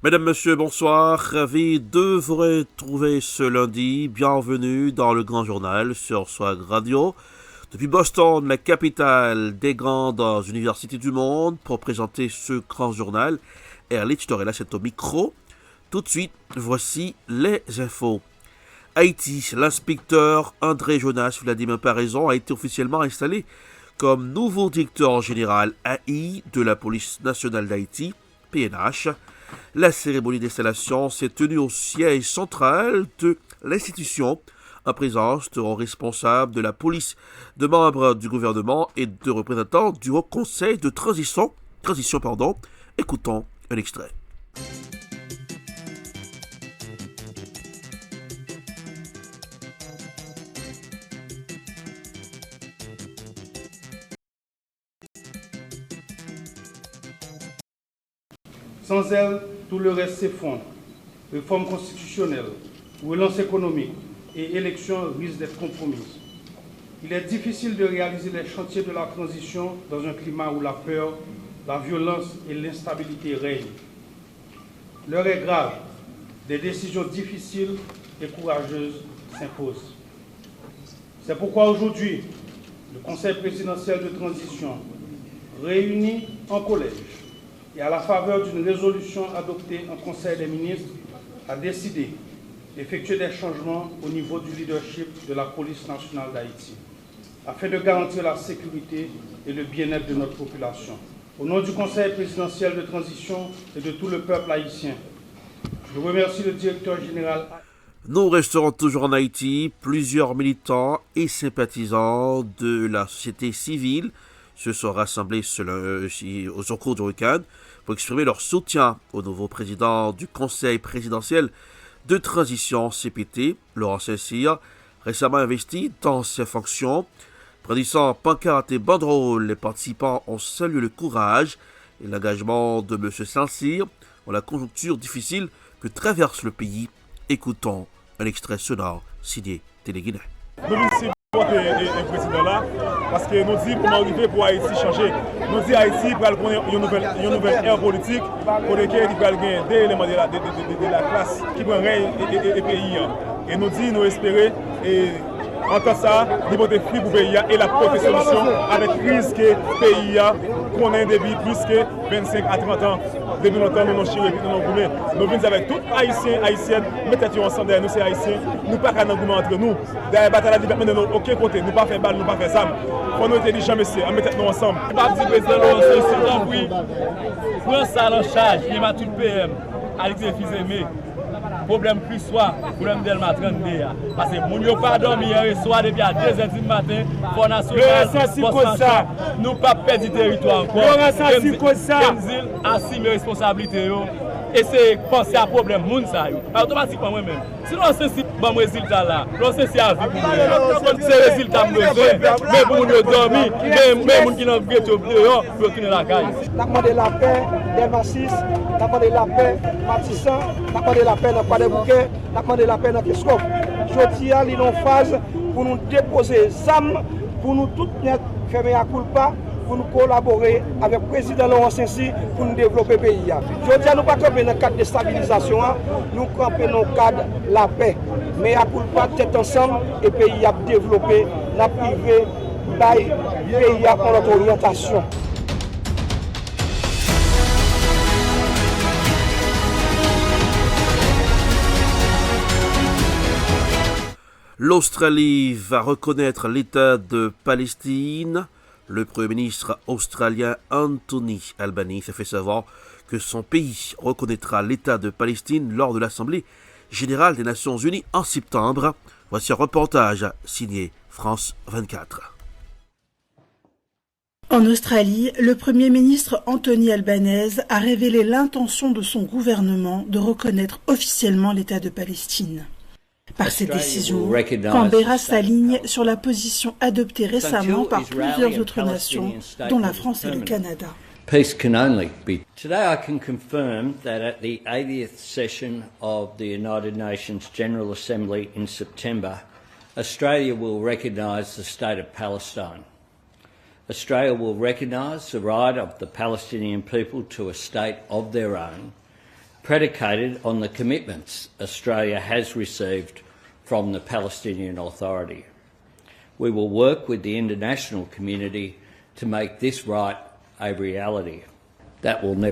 Mesdames, Messieurs, bonsoir. Ravi de vous retrouver ce lundi. Bienvenue dans le Grand Journal sur Swag Radio. Depuis Boston, la capitale des grandes universités du monde, pour présenter ce Grand Journal. Erlich Torella, c'est au micro. Tout de suite, voici les infos. Haïti, l'inspecteur André Jonas Vladimir Paraison a été officiellement installé comme nouveau directeur général AI de la Police nationale d'Haïti, PNH. La cérémonie d'installation s'est tenue au siège central de l'institution, en présence de responsables de la police, de membres du gouvernement et de représentants du Haut Conseil de transition. Écoutons un extrait. Sans elle, tout le reste s'effondre. Réforme constitutionnelle, relance économique et élections risquent d'être compromises. Il est difficile de réaliser les chantiers de la transition dans un climat où la peur, la violence et l'instabilité règnent. L'heure est grave. Des décisions difficiles et courageuses s'imposent. C'est pourquoi aujourd'hui, le Conseil présidentiel de transition, réuni en collège, et à la faveur d'une résolution adoptée en Conseil des ministres, a décidé d'effectuer des changements au niveau du leadership de la police nationale d'Haïti, afin de garantir la sécurité et le bien-être de notre population. Au nom du Conseil présidentiel de transition et de tout le peuple haïtien, je remercie le directeur général. Nous resterons toujours en Haïti. Plusieurs militants et sympathisants de la société civile se sont rassemblés au cours du week-end pour exprimer leur soutien au nouveau président du Conseil présidentiel de transition CPT, Laurent Saint-Cyr, récemment investi dans ses fonctions. Brandissant pancartes et banderoles, les participants ont salué le courage et l'engagement de M. Saint-Cyr dans la conjoncture difficile que traverse le pays. Écoutons un extrait sonore signé Téléguinée. Le président là, parce que nous disons comment arriver pour Haïti changer. Nous disons Haïti pour une nouvelle ère politique pour laquelle il va gagner des éléments de la classe qui prend règne et pays. Et nous disons, nous espérons, et en tant que ça, niveau de flux pour le pays et la propre solution avec la crise que le pays connaît depuis plus que 25 à 30 ans. Depuis longtemps, nous nous venons avec tous les Haïtiens, Haïtiennes, mettez-vous ensemble derrière nous, c'est Haïtiens. Nous ne pouvons pas nous entre nous. Derrière la bataille de la liberté, nous n'avons aucun côté. Nous ne pouvons pas faire balle, nous ne pouvons pas faire ça. Il faut nous intelligents, messieurs, mettez-nous ensemble. Le parti président Laurent Saint-Cyr, oui, prend ça en charge, il m'a tout le PM, Alexis Fils-Aimé. Problème plus soir, problème d'Elma 32. Parce que nous n'avons pas dormi hier soir depuis à 2h du matin. Pour national, nous ne pas perdre du territoire encore. Kenzil assume les responsabilités. Et c'est penser à problème moun ça yo. Automatiquement moi-même. Sinon c'est bon résultat là. C'est à vie pour nous. C'est résultat nous mais pour nous dormir, mais moun qui n'ont pas dehors pour retourner la caille. N'a demandé la paix des Massis, n'a demandé la paix Matissan, n'a demandé la paix dans Pas-des-Bouquets, n'a demandé la paix dans Keskov. Jodi a li en phase pour nous déposer ZAM, pour nous toutes net fermer à culpa. Pour nous collaborer avec le président Laurent Saint-Cyr pour nous développer le pays. Je dis à nous pas camper dans le cadre de stabilisation, nous camper dans le cadre de la paix. Mais à coup pas tête ensemble et le pays a développé, la privé, le pays a notre orientation. L'Australie va reconnaître l'État de Palestine. Le Premier ministre australien Anthony Albanese a fait savoir que son pays reconnaîtra l'État de Palestine lors de l'Assemblée générale des Nations Unies en septembre. Voici un reportage signé France 24. En Australie, le Premier ministre Anthony Albanese a révélé l'intention de son gouvernement de reconnaître officiellement l'État de Palestine. Par cette décision, Canberra s'aligne sur la position adoptée récemment par plusieurs autres nations, dont la France et le Canada. Peace can only be. Today I can confirm that at the 80th session of the United Nations General Assembly in September, Australia will recognise the state of Palestine. Australia will recognise the right of the Palestinian people to a state of their own predicated on the commitments Australia has received from the Palestinian Authority. We will work with the international community to make this right a reality.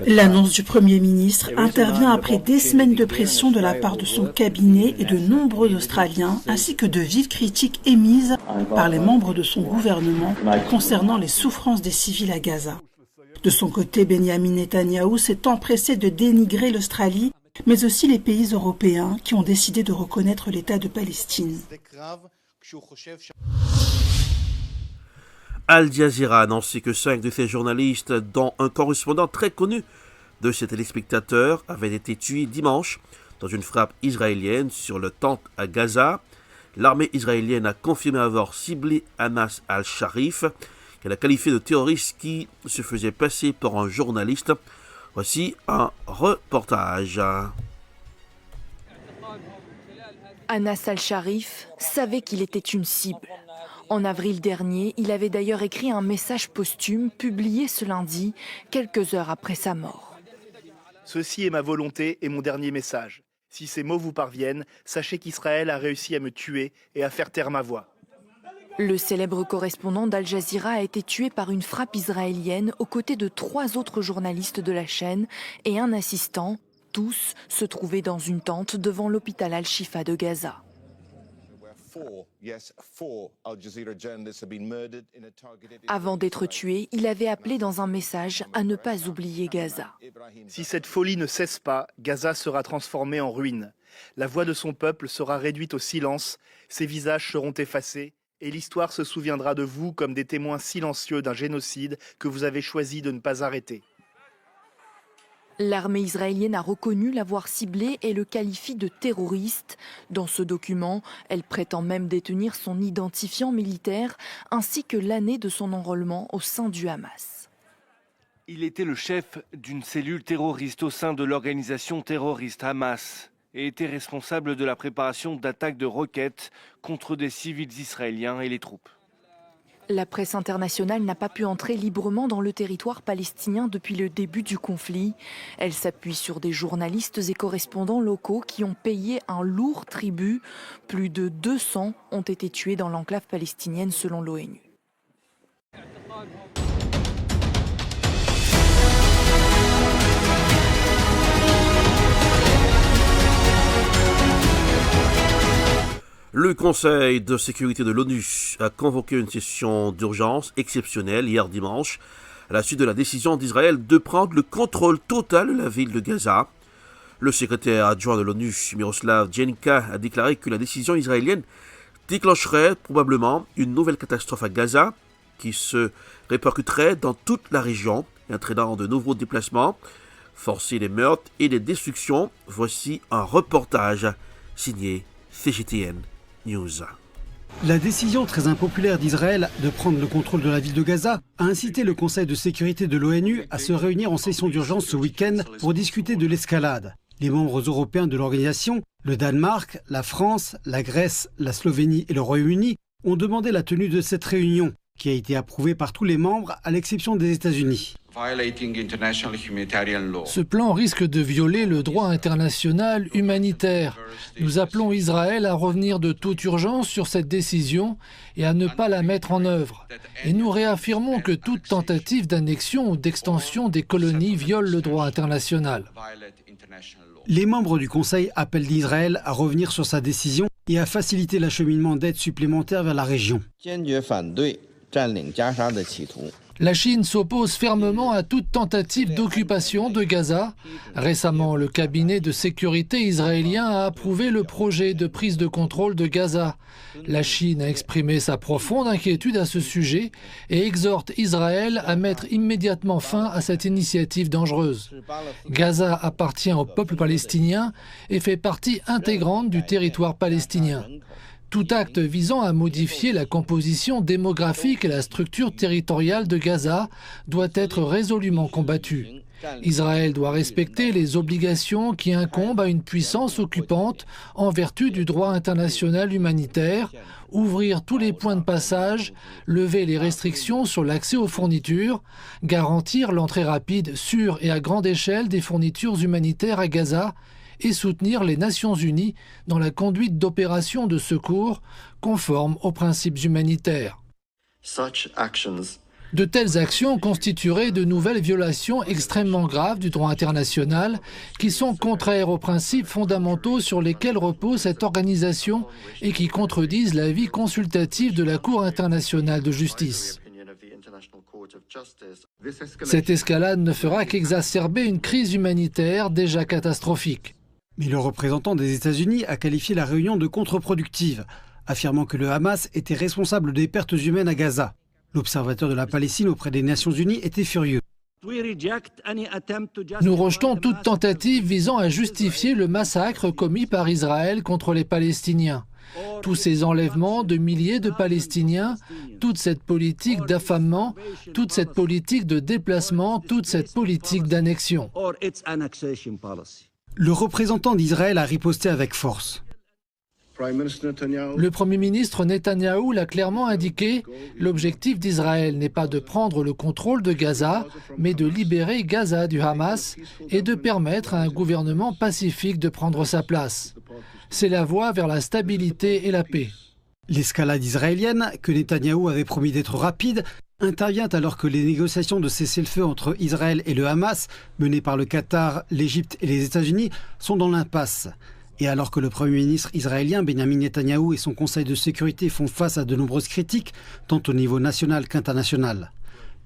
L'annonce du Premier ministre intervient après des semaines de pression de la part de son cabinet et de nombreux Australiens, ainsi que de vives critiques émises par les membres de son gouvernement concernant les souffrances des civils à Gaza. De son côté, Benjamin Netanyahou s'est empressé de dénigrer l'Australie, mais aussi les pays européens qui ont décidé de reconnaître l'État de Palestine. Al Jazeera a annoncé que 5 de ses journalistes, dont un correspondant très connu de ses téléspectateurs, avaient été tués dimanche dans une frappe israélienne sur le temple à Gaza. L'armée israélienne a confirmé avoir ciblé Anas al-Sharif, qu'elle a qualifié de terroriste qui se faisait passer pour un journaliste. Voici un reportage. Anas al-Sharif savait qu'il était une cible. En avril dernier, il avait d'ailleurs écrit un message posthume publié ce lundi, quelques heures après sa mort. Ceci est ma volonté et mon dernier message. Si ces mots vous parviennent, sachez qu'Israël a réussi à me tuer et à faire taire ma voix. Le célèbre correspondant d'Al Jazeera a été tué par une frappe israélienne aux côtés de 3 autres journalistes de la chaîne et un assistant. Tous se trouvaient dans une tente devant l'hôpital Al-Shifa de Gaza. Avant d'être tué, il avait appelé dans un message à ne pas oublier Gaza. Si cette folie ne cesse pas, Gaza sera transformée en ruine. La voix de son peuple sera réduite au silence, ses visages seront effacés, et l'histoire se souviendra de vous comme des témoins silencieux d'un génocide que vous avez choisi de ne pas arrêter. L'armée israélienne a reconnu l'avoir ciblé et le qualifie de terroriste. Dans ce document, elle prétend même détenir son identifiant militaire ainsi que l'année de son enrôlement au sein du Hamas. Il était le chef d'une cellule terroriste au sein de l'organisation terroriste Hamas et était responsable de la préparation d'attaques de roquettes contre des civils israéliens et les troupes. La presse internationale n'a pas pu entrer librement dans le territoire palestinien depuis le début du conflit. Elle s'appuie sur des journalistes et correspondants locaux qui ont payé un lourd tribut. Plus de 200 ont été tués dans l'enclave palestinienne selon l'ONU. Le Conseil de sécurité de l'ONU a convoqué une session d'urgence exceptionnelle hier dimanche à la suite de la décision d'Israël de prendre le contrôle total de la ville de Gaza. Le secrétaire adjoint de l'ONU, Miroslav Jenka, a déclaré que la décision israélienne déclencherait probablement une nouvelle catastrophe à Gaza qui se répercuterait dans toute la région, entraînant de nouveaux déplacements, forcer des meurtres et des destructions. Voici un reportage signé CGTN News. La décision très impopulaire d'Israël de prendre le contrôle de la ville de Gaza a incité le Conseil de sécurité de l'ONU à se réunir en session d'urgence ce week-end pour discuter de l'escalade. Les membres européens de l'organisation, le Danemark, la France, la Grèce, la Slovénie et le Royaume-Uni ont demandé la tenue de cette réunion, qui a été approuvée par tous les membres à l'exception des États-Unis. Ce plan risque de violer le droit international humanitaire. Nous appelons Israël à revenir de toute urgence sur cette décision et à ne pas la mettre en œuvre. Et nous réaffirmons que toute tentative d'annexion ou d'extension des colonies viole le droit international. Les membres du Conseil appellent d'Israël à revenir sur sa décision et à faciliter l'acheminement d'aide supplémentaire vers la région. La Chine s'oppose fermement à toute tentative d'occupation de Gaza. Récemment, le cabinet de sécurité israélien a approuvé le projet de prise de contrôle de Gaza. La Chine a exprimé sa profonde inquiétude à ce sujet et exhorte Israël à mettre immédiatement fin à cette initiative dangereuse. Gaza appartient au peuple palestinien et fait partie intégrante du territoire palestinien. Tout acte visant à modifier la composition démographique et la structure territoriale de Gaza doit être résolument combattu. Israël doit respecter les obligations qui incombent à une puissance occupante en vertu du droit international humanitaire, ouvrir tous les points de passage, lever les restrictions sur l'accès aux fournitures, garantir l'entrée rapide, sûre et à grande échelle des fournitures humanitaires à Gaza et soutenir les Nations Unies dans la conduite d'opérations de secours conformes aux principes humanitaires. De telles actions constitueraient de nouvelles violations extrêmement graves du droit international qui sont contraires aux principes fondamentaux sur lesquels repose cette organisation et qui contredisent l'avis consultatif de la Cour internationale de justice. Cette escalade ne fera qu'exacerber une crise humanitaire déjà catastrophique. Mais le représentant des États-Unis a qualifié la réunion de contre-productive, affirmant que le Hamas était responsable des pertes humaines à Gaza. L'observateur de la Palestine auprès des Nations Unies était furieux. Nous rejetons toute tentative visant à justifier le massacre commis par Israël contre les Palestiniens. Tous ces enlèvements de milliers de Palestiniens, toute cette politique d'affamement, toute cette politique de déplacement, toute cette politique d'annexion. Le représentant d'Israël a riposté avec force. Le Premier ministre Netanyahou l'a clairement indiqué, l'objectif d'Israël n'est pas de prendre le contrôle de Gaza, mais de libérer Gaza du Hamas et de permettre à un gouvernement pacifique de prendre sa place. C'est la voie vers la stabilité et la paix. L'escalade israélienne, que Netanyahou avait promis d'être rapide, intervient alors que les négociations de cessez-le-feu entre Israël et le Hamas, menées par le Qatar, l'Égypte et les États-Unis, sont dans l'impasse. Et alors que le Premier ministre israélien Benjamin Netanyahou et son Conseil de sécurité font face à de nombreuses critiques, tant au niveau national qu'international.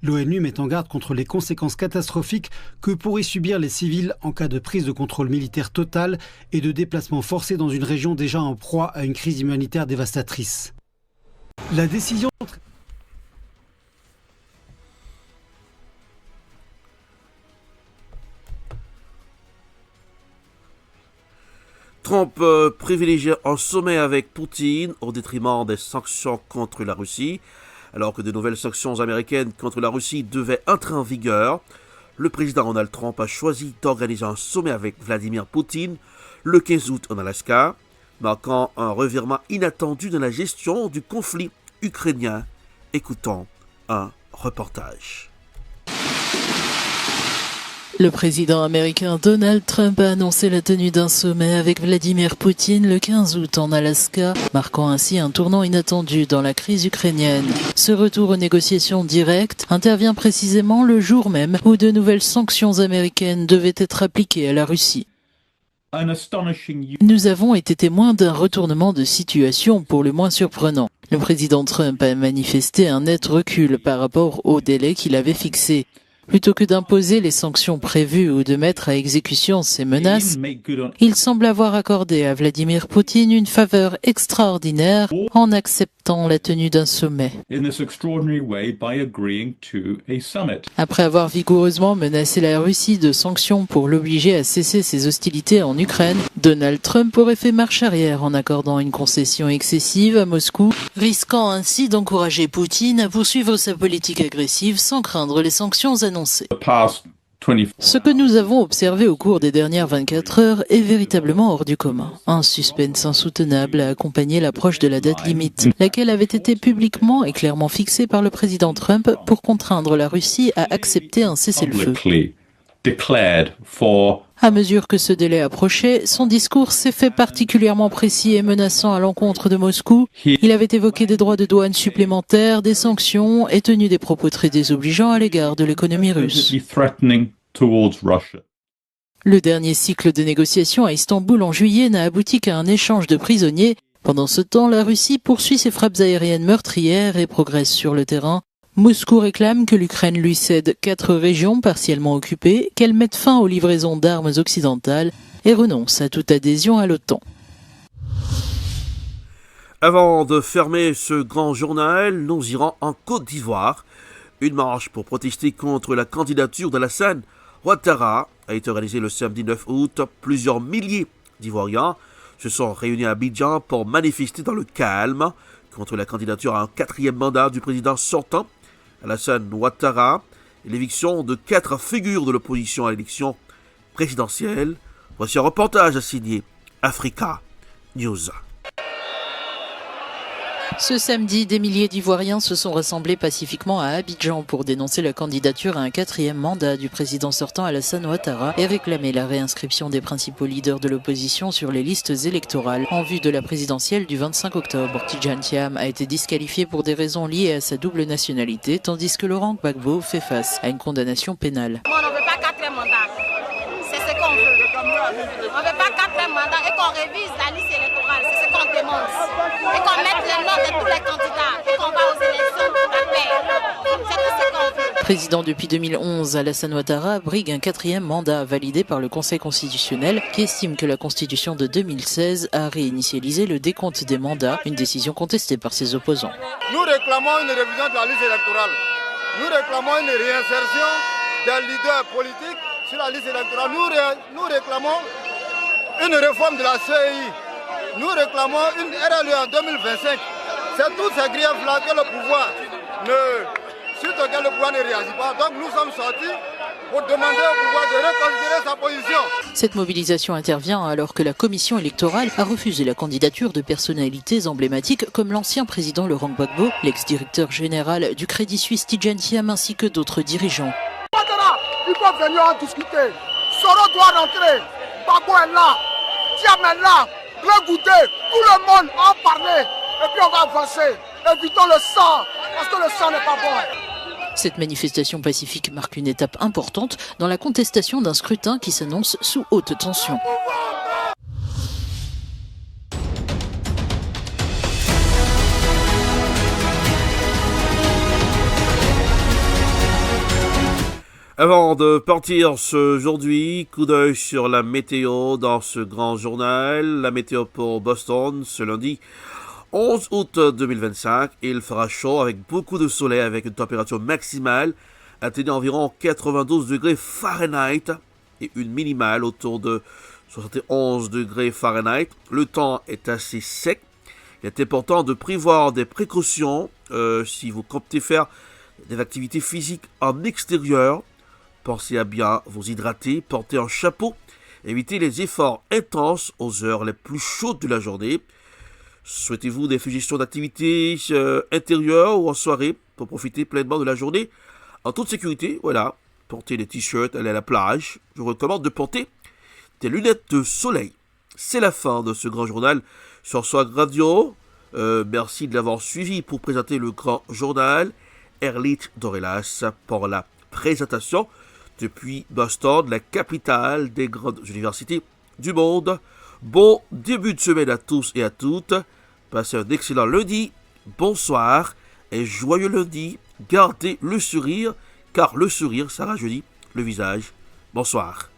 L'ONU met en garde contre les conséquences catastrophiques que pourraient subir les civils en cas de prise de contrôle militaire totale et de déplacement forcé dans une région déjà en proie à une crise humanitaire dévastatrice. La décision... Trump privilégiait un sommet avec Poutine au détriment des sanctions contre la Russie. Alors que de nouvelles sanctions américaines contre la Russie devaient entrer en vigueur, le président Donald Trump a choisi d'organiser un sommet avec Vladimir Poutine le 15 août en Alaska, marquant un revirement inattendu dans la gestion du conflit ukrainien. Écoutons un reportage. Le président américain Donald Trump a annoncé la tenue d'un sommet avec Vladimir Poutine le 15 août en Alaska, marquant ainsi un tournant inattendu dans la crise ukrainienne. Ce retour aux négociations directes intervient précisément le jour même où de nouvelles sanctions américaines devaient être appliquées à la Russie. Nous avons été témoins d'un retournement de situation pour le moins surprenant. Le président Trump a manifesté un net recul par rapport au délai qu'il avait fixé. Plutôt que d'imposer les sanctions prévues ou de mettre à exécution ces menaces, il semble avoir accordé à Vladimir Poutine une faveur extraordinaire en acceptant la tenue d'un sommet. Après avoir vigoureusement menacé la Russie de sanctions pour l'obliger à cesser ses hostilités en Ukraine, Donald Trump aurait fait marche arrière en accordant une concession excessive à Moscou, risquant ainsi d'encourager Poutine à poursuivre sa politique agressive sans craindre les sanctions annoncées. Ce que nous avons observé au cours des dernières 24 heures est véritablement hors du commun. Un suspense insoutenable a accompagné l'approche de la date limite, laquelle avait été publiquement et clairement fixée par le président Trump pour contraindre la Russie à accepter un cessez-le-feu. À mesure que ce délai approchait, son discours s'est fait particulièrement précis et menaçant à l'encontre de Moscou. Il avait évoqué des droits de douane supplémentaires, des sanctions et tenu des propos très désobligeants à l'égard de l'économie russe. Le dernier cycle de négociations à Istanbul en juillet n'a abouti qu'à un échange de prisonniers. Pendant ce temps, la Russie poursuit ses frappes aériennes meurtrières et progresse sur le terrain. Moscou réclame que l'Ukraine lui cède 4 régions partiellement occupées, qu'elle mette fin aux livraisons d'armes occidentales et renonce à toute adhésion à l'OTAN. Avant de fermer ce grand journal, nous irons en Côte d'Ivoire. Une marche pour protester contre la candidature d'Alassane Ouattara a été organisée le samedi 9 août. Plusieurs milliers d'Ivoiriens se sont réunis à Abidjan pour manifester dans le calme contre la candidature à un 4e mandat du président sortant, Alassane Ouattara, et l'éviction de 4 figures de l'opposition à l'élection présidentielle. Voici un reportage signé Africa News. Ce samedi, des milliers d'Ivoiriens se sont rassemblés pacifiquement à Abidjan pour dénoncer la candidature à un 4e mandat du président sortant Alassane Ouattara et réclamer la réinscription des principaux leaders de l'opposition sur les listes électorales en vue de la présidentielle du 25 octobre. Tidjane Thiam a été disqualifié pour des raisons liées à sa double nationalité, tandis que Laurent Gbagbo fait face à une condamnation pénale. On ne veut pas 4e mandat, c'est ce qu'on veut. On ne veut pas 4e mandat et qu'on révise la liste électorale, c'est ce qu'on demande. Et qu'on mette les noms de tous les candidats et qu'on va aux élections pour la paix. C'est tout ce qu'on veut. Président depuis 2011, Alassane Ouattara brigue un 4e mandat validé par le Conseil constitutionnel qui estime que la Constitution de 2016 a réinitialisé le décompte des mandats, une décision contestée par ses opposants. Nous réclamons une révision de la liste électorale. Nous réclamons une réinsertion des leaders politiques sur la liste électorale. Nous réclamons une réforme de la CEI. Nous réclamons une RLE en 2025. C'est tous ces griefs-là que le pouvoir ne réagit pas. Donc nous sommes sortis pour demander au pouvoir de reconsidérer sa position. Cette mobilisation intervient alors que la commission électorale a refusé la candidature de personnalités emblématiques comme l'ancien président Laurent Gbagbo, l'ex-directeur général du Crédit Suisse Tidjane Thiam ainsi que d'autres dirigeants. Il faut venir en discuter. Soro doit rentrer. Gbagbo est là. Thiam est là. Le goûter. Tout le monde en parler. Et puis on va avancer. Évitons le sang. Parce que le sang n'est pas bon. Cette manifestation pacifique marque une étape importante dans la contestation d'un scrutin qui s'annonce sous haute tension. Avant de partir aujourd'hui, coup d'œil sur la météo dans ce grand journal. La météo pour Boston ce lundi 11 août 2025. Il fera chaud avec beaucoup de soleil avec une température maximale atteignant environ 92 degrés Fahrenheit et une minimale autour de 71 degrés Fahrenheit. Le temps est assez sec. Il est important de prévoir des précautions si vous comptez faire des activités physiques en extérieur. Pensez à bien vous hydrater, porter un chapeau, évitez les efforts intenses aux heures les plus chaudes de la journée. Souhaitez-vous des suggestions d'activités intérieures ou en soirée pour profiter pleinement de la journée en toute sécurité? Voilà, portez des t-shirts, allez à la plage. Je vous recommande de porter des lunettes de soleil. C'est la fin de ce grand journal sur Swag Radio. Merci de l'avoir suivi pour présenter le grand journal. Erlich Dorelas pour la présentation depuis Boston, la capitale des grandes universités du monde. Bon début de semaine à tous et à toutes. Passez un excellent lundi. Bonsoir et joyeux lundi. Gardez le sourire, car le sourire, ça rajeunit le visage. Bonsoir.